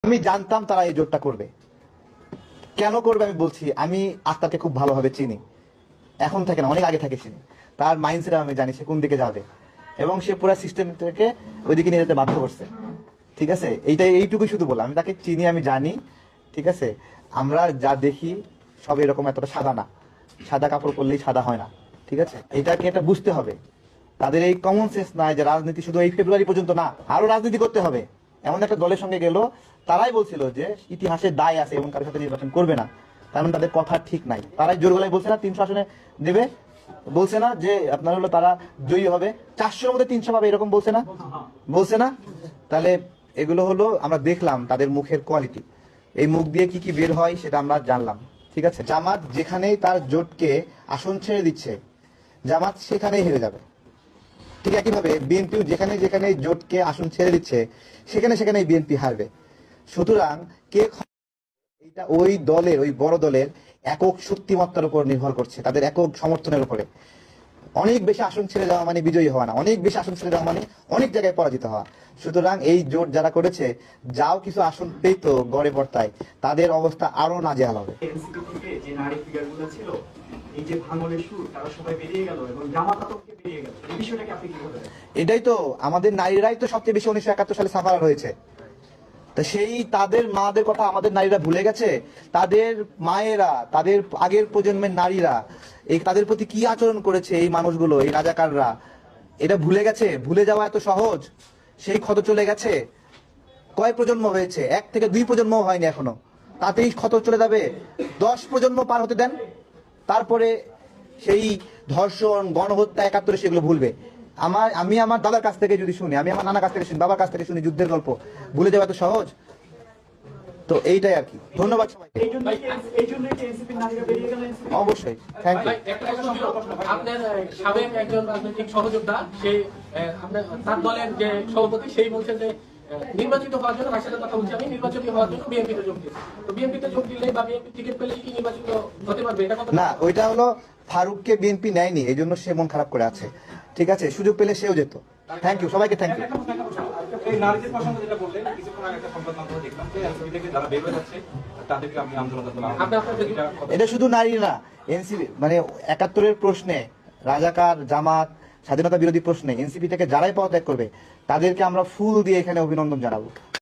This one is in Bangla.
আমি জানতাম তারা এই জোটটা করবে। কেন করবে আমি বলছি, আমি আত্মাকে খুব ভালোভাবে চিনি, এখন থেকে না অনেক আগে থেকে চিনি। তার মাইন্ডসেট আমি জানি সে কোন দিকে যাবে, এবং সে পুরো সিস্টেম থেকে ওইদিকে নিয়ে যেতে বাধ্য করছে। ঠিক আছে, এইটুকুই শুধু বললাম, আমি তাকে চিনি, আমি জানি। ঠিক আছে, আমরা যা দেখি সব এরকম এতটা সাদা না, সাদা কাপড় পরলেই সাদা হয় না। ঠিক আছে, এটা বুঝতে হবে। তাদের এই কমন সেন্স নাই যে রাজনীতি শুধু এই ফেব্রুয়ারি পর্যন্ত না, আরো রাজনীতি করতে হবে। এমন একটা দলের সঙ্গে গেল, তারাই বলছিল যে ইতিহাসের দায় আছে এবং কারোর সাথে নির্বাচন করবে না, কারণ তাদের কথা ঠিক নাই। তারাই জোর গলায় বলছে না 300 আসনে দেবে, বলছে না যে আপনার হলো তারা জয়ী হবে, 400-র মধ্যে 300 পাবে, এরকম বলছে না, বলছে না? তাহলে এগুলো হলো আমরা দেখলাম তাদের মুখের কোয়ালিটি, এই মুখ দিয়ে কি কি বের হয় সেটা আমরা জানলাম। ঠিক আছে, জামাত যেখানেই তার জোটকে আসন ছেড়ে দিচ্ছে, জামাত সেখানেই হেরে যাবে। ঠিক একইভাবে বিএনপিও যেখানে যেখানে জোটকে আসন ছেড়ে দিচ্ছে, সেখানে সেখানে বিএনপি হারবে। সুতরাং কে, এটা ওই দলের, ওই বড় দলের একক শক্তিমত্তার উপর নির্ভর করছে, তাদের একক সমর্থনের উপরে। অনেক বেশি আসন ছেড়ে যাওয়া মানে বিজয়ী হওয়া না, অনেক বেশি আসন ছেড়ে যাওয়া মানে অনেক জায়গায় পরাজিত হওয়া। সুতরাং এই জোট যারা করেছে, যাও কিছু আসন পেত গড়ে পড়তায়, তাদের অবস্থা আরো নাজেহাল হবে। এনসিপি থেকে যে নারী ফিগারগুলো ছিল, এই যে ভাঙনের সুর, তারা সবাই বেরিয়ে গেল এবং জামাত আতঙ্কে বেরিয়ে গেল, এই বিষয়টাকে আপনি কিভাবে দেখেন? এটাই তো, আমাদের নারীরাই তো সবচেয়ে বেশি 1971 সালে সাফার হয়েছে। তা সেই তাদের মাদের কথা আমাদের নারীরা ভুলে গেছে? তাদের মায়েরা, তাদের আগের প্রজন্মের নারীরা এই তাদের প্রতি কি আচরণ করেছে এই মানুষগুলো, এই রাজাকাররা, এটা ভুলে গেছে? ভুলে যাওয়া এত সহজ? সেই ক্ষত চলে গেছে। কয় প্রজন্ম হয়েছে? 1 থেকে 2 প্রজন্ম হয়নি এখনো, তাতেই ক্ষত চলে যাবে। 10 প্রজন্ম পার হতে দেন, তারপরে সেই ধর্ষণ, গণহত্যা 71-এ সেগুলো ভুলবে। আমি আমার দাদার কাছ থেকে যদি শুনি, আমি আমার নানার কাছ থেকে শুনি, বাবার কাছ থেকে শুনি যুদ্ধের গল্প, ভুলে যাওয়া তো সহজ? তো এইটাই আর কি। ধন্যবাদ সবাইকে। এই জন্যই কি এনসিপি নারীরা বেরিয়ে গেল? অবশ্যই, থ্যাংক ইউ। একটা প্রশ্ন ছিল, আপনার সাবেক একজন রাজনৈতিক সহযোদ্ধা, সে আপনার তার দলের যে সভাপতি, সেই বলছেন যে নির্বাচিত হওয়ার জন্য, তার সাথে কথা বলছি আমি, নির্বাচিত হওয়ার জন্য বিএনপিতে যোগ দিয়েছে। তো বিএনপিতে যোগ দিলে বা বিএনপি টিকিট পেলে কি নির্বাচিত হতে পারবে? এটা কথা না, ওইটা হলো ফারুককে বিএনপি নেয়নি, এই জন্য সে মন খারাপ করে আছে। ঠিক আছে, সুযোগ পেলে সেও যেত। থ্যাংক ইউ, সবাইকে থ্যাংক ইউ। এই নারীদের প্রসঙ্গ যেটা বললেন, কিছুক্ষণ আগে একটা সংবাদ মাধ্যমে দেখলাম যে এনসিপি থেকে যারা বের হয়ে যাচ্ছে তাদেরকে আপনি আন্দোলনের জন্য এটা শুধু নারী না, এনসিপি মানে 71-এর প্রশ্নে, রাজাকার, জামাত, স্বাধীনতা বিরোধী প্রশ্নে এনসিপি থেকে যারাই পদত্যাগ করবে, তাদেরকে আমরা ফুল দিয়ে এখানে অভিনন্দন জানাবো।